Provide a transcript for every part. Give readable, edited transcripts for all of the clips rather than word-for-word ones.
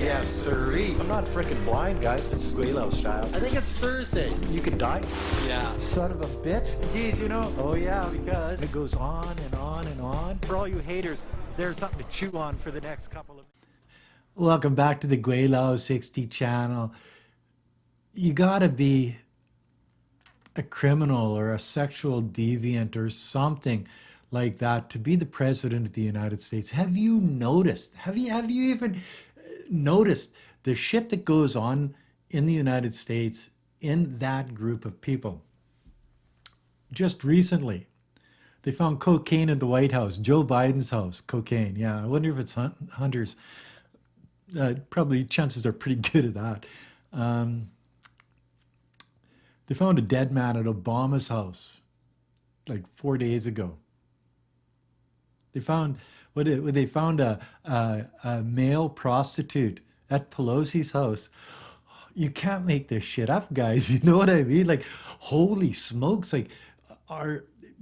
Yes, sirree. I'm not freaking blind, guys. It's Gweilo style. I think it's Thursday. You could die. Yeah. Son of a bitch. Geez, you know. Oh, yeah, because it goes on and on and on. For all you haters, there's something to chew on for the next couple of... Welcome back to the Gweilo 60 channel. You gotta be a criminal or a sexual deviant or something like that to be the president of the United States. Have you noticed? Have you even noticed the shit that goes on in the United States in that group of people? Just recently, they found cocaine in the White House, Joe Biden's house, cocaine. Yeah, I wonder if it's Hunter's. Probably chances are pretty good at that. They found a dead man at Obama's house like 4 days ago. They found they found a male prostitute at Pelosi's house. You can't make this shit up, guys. You know what I mean? Like, holy smokes! Like,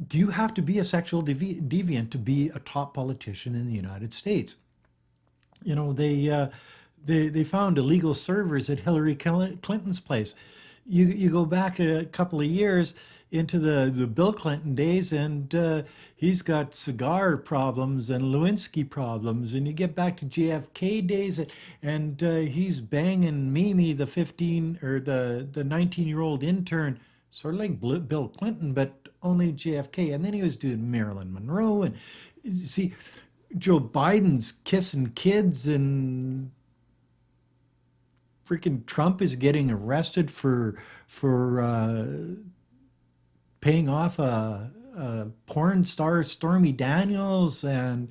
do you have to be a sexual deviant to be a top politician in the United States? You know, they found illegal servers at Hillary Clinton's place. You go back a couple of years into the Bill Clinton days, and he's got cigar problems and Lewinsky problems. And you get back to JFK days, and he's banging Mimi, the 19-year-old intern, sort of like Bill Clinton, but only JFK. And then he was doing Marilyn Monroe, and you see, Joe Biden's kissing kids, and freaking Trump is getting arrested for paying off a porn star, Stormy Daniels, and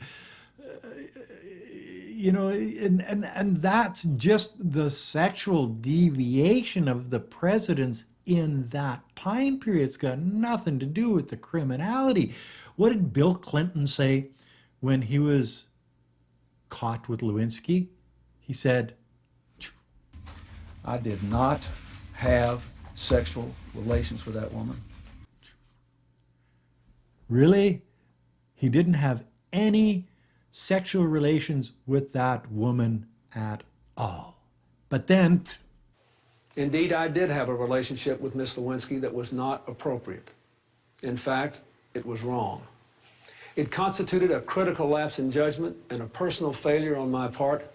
you know, and that's just the sexual deviation of the presidents in that time period. It's got nothing to do with the criminality. What did Bill Clinton say when he was caught with Lewinsky? He said, I did not have sexual relations with that woman. really? He didn't have any sexual relations with that woman at all. But then, Indeed, I did have a relationship with Miss Lewinsky that was not appropriate. In fact, it was wrong. It constituted a critical lapse in judgment and a personal failure on my part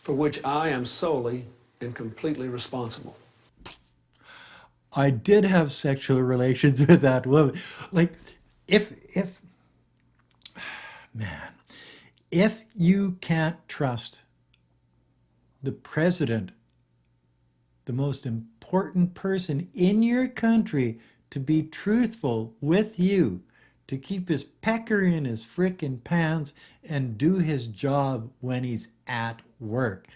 for which I am solely and completely responsible. I did have sexual relations with that woman. Like, man, if you can't trust the president, the most important person in your country, to be truthful with you, to keep his pecker in his frickin' pants and do his job when he's at work.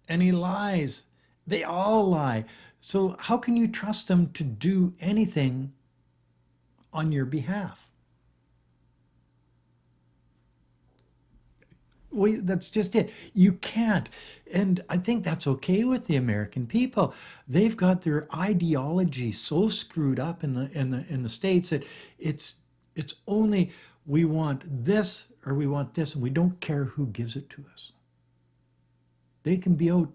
And he lies. They all lie. So how can you trust them to do anything on your behalf? Well, that's just it. You can't. And I think that's okay with the American people. They've got their ideology so screwed up in the States that it's only we want this or we want this, and we don't care who gives it to us. They can be out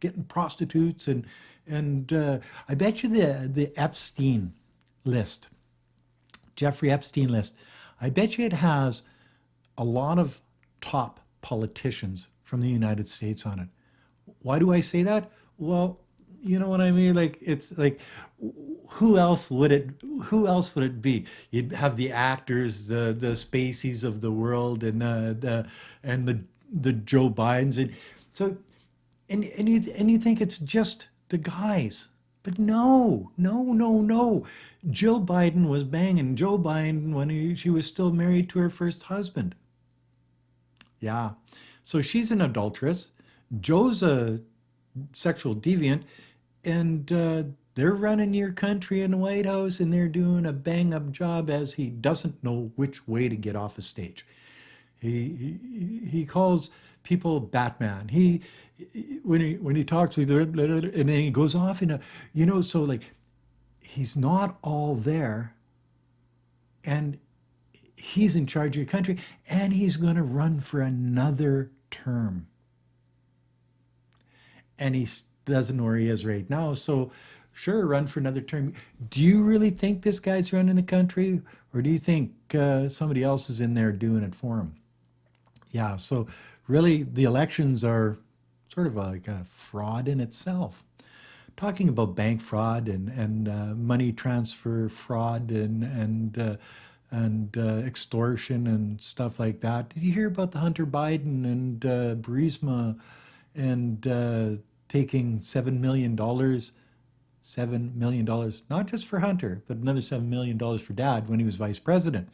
getting prostitutes, and I bet you the Epstein list, Jeffrey Epstein list, I bet you it has a lot of top politicians from the United States on it. Why do I say that? Well, you know what I mean? Like, it's like, who else would it be? You'd have the actors, the Spaceys of the world, and the Joe Bidens, and so and you think it's just the guys. But no. Jill Biden was banging Joe Biden when she was still married to her first husband. Yeah. So she's an adulteress. Joe's a sexual deviant. And they're running your country in the White House, and they're doing a bang-up job as he doesn't know which way to get off a stage. He calls people Batman. When he talks with her, and then he goes off in a, so like, he's not all there, and he's in charge of your country, and he's going to run for another term. and doesn't know where he is right now. So sure, run for another term. Do you really think this guy's running the country, or do you think somebody else is in there doing it for him? Yeah, so really the elections are sort of like a fraud in itself. Talking about bank fraud and money transfer fraud and extortion and stuff like that. Did you hear about the Hunter Biden and Burisma and taking $7 million, $7 million, not just for Hunter, but another $7 million for Dad when he was vice president?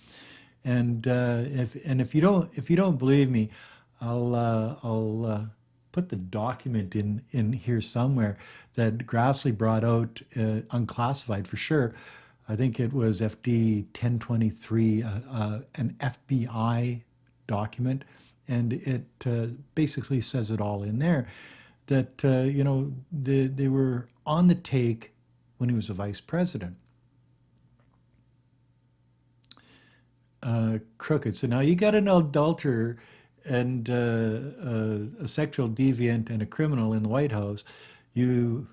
And if you don't believe me, I'll put the document in here somewhere that Grassley brought out, unclassified for sure. I think it was FD 1023, an FBI document, and it basically says it all in there. That they were on the take when he was a vice president. Crooked. So now you got an adulterer and a sexual deviant and a criminal in the White House. You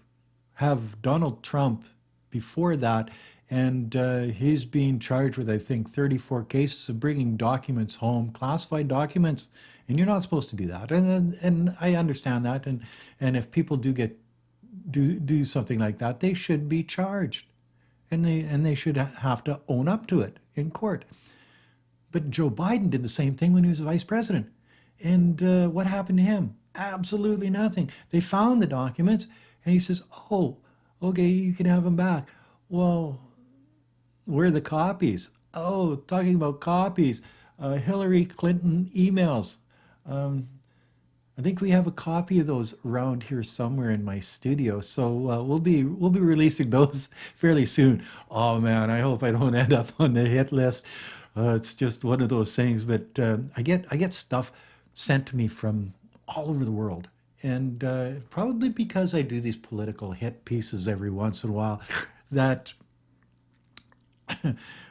have Donald Trump before that, and he's being charged with, I think, 34 cases of bringing documents home, classified documents, and you're not supposed to do that. And I understand that, and if people do something like that, they should be charged, and they should have to own up to it in court. But Joe Biden did the same thing when he was vice president. And what happened to him? Absolutely nothing. They found the documents, and he says, oh, okay, you can have them back. Well, where are the copies? Oh, talking about copies, Hillary Clinton emails. I think we have a copy of those around here somewhere in my studio, so we'll be releasing those fairly soon. Oh man, I hope I don't end up on the hit list. It's just one of those things. But I get stuff sent to me from all over the world, and probably because I do these political hit pieces every once in a while, that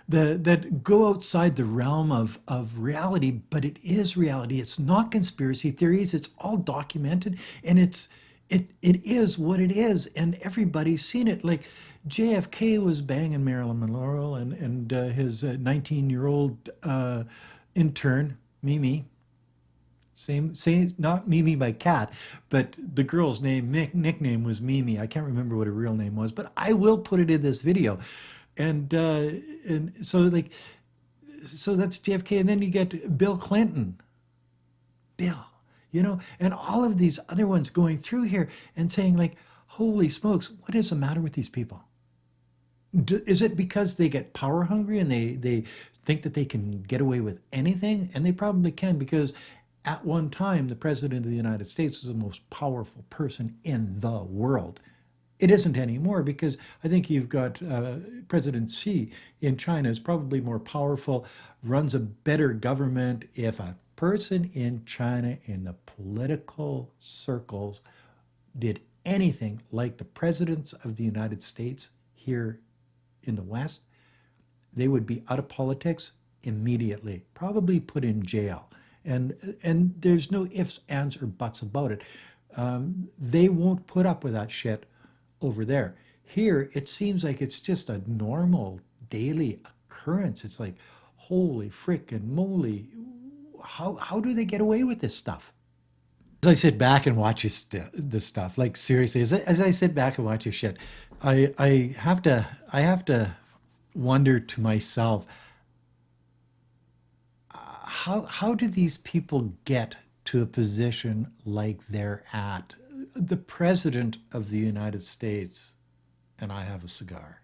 that go outside the realm of reality, but it is reality. It's not conspiracy theories. It's all documented, and it is what it is, and everybody's seen it. Like JFK was banging Marilyn Monroe and his 19-year-old intern, Mimi. Same, not Mimi by cat, but the girl's nickname was Mimi. I can't remember what her real name was, but I will put it in this video. And so that's JFK, and then you get Bill Clinton, and all of these other ones going through here and saying like, holy smokes, what is the matter with these people? Is it because they get power hungry and they think that they can get away with anything? And they probably can, because at one time, the president of the United States was the most powerful person in the world. It isn't anymore, because I think you've got President Xi in China is probably more powerful, runs a better government. If a person in China in the political circles did anything like the presidents of the United States here in the West, they would be out of politics immediately, probably put in jail. And there's no ifs, ands, or buts about it. They won't put up with that shit over there. Here, it seems like it's just a normal daily occurrence. It's like, holy frickin' moly, how do they get away with this stuff? As I sit back and watch this stuff, like seriously, as I sit back and watch this shit, I have to wonder to myself, how do these people get to a position like they're at? The president of the United States, and I have a cigar.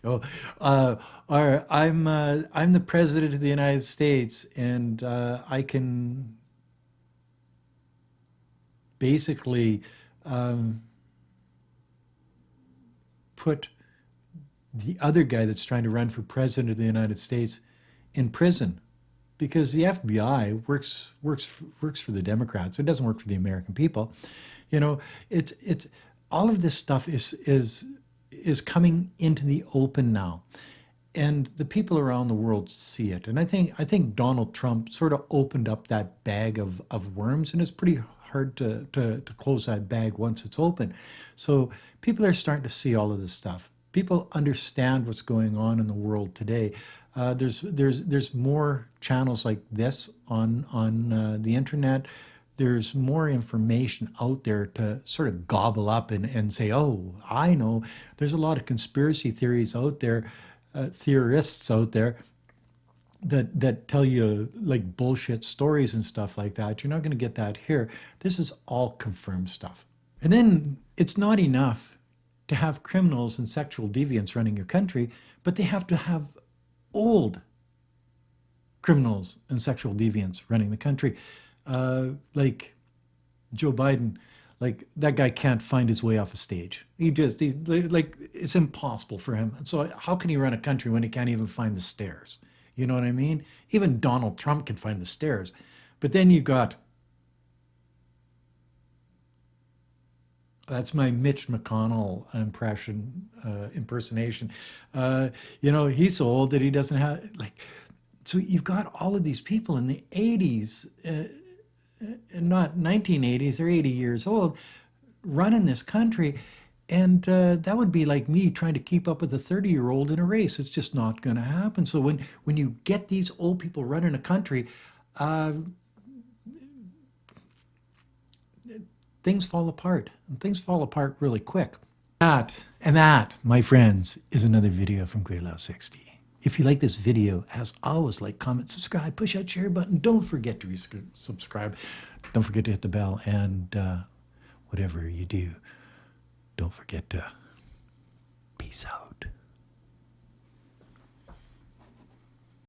Or I'm the president of the United States, and I can basically put the other guy that's trying to run for president of the United States in prison, because the FBI works for the Democrats. It doesn't work for the American people. It's all of this stuff is coming into the open now, and the people around the world see it. And I think Donald Trump sort of opened up that bag of worms, and it's pretty to close that bag once it's open. So people are starting to see all of this stuff. People understand what's going on in the world today. There's more channels like this on the internet. There's more information out there to sort of gobble up and say, oh, I know. There's a lot of conspiracy theories out there, theorists out there that tell you like bullshit stories and stuff like that. You're not going to get that here. This is all confirmed stuff. And then it's not enough to have criminals and sexual deviants running your country, but they have to have old criminals and sexual deviants running the country. Like Joe Biden, like that guy can't find his way off a stage. He's like, it's impossible for him. So how can he run a country when he can't even find the stairs? You know what I mean? Even Donald Trump can find the stairs. But then you got, that's my Mitch McConnell impersonation. He's so old that he doesn't have, like, so you've got all of these people in the 80s, not 1980s, they're 80 years old, running this country. And that would be like me trying to keep up with a 30-year-old in a race. It's just not going to happen. So when you get these old people running a country, things fall apart. And things fall apart really quick. That, my friends, is another video from Gweilo 60. If you like this video, as always, like, comment, subscribe, push that share button. Don't forget to subscribe. Don't forget to hit the bell. And whatever you do, don't forget to peace out.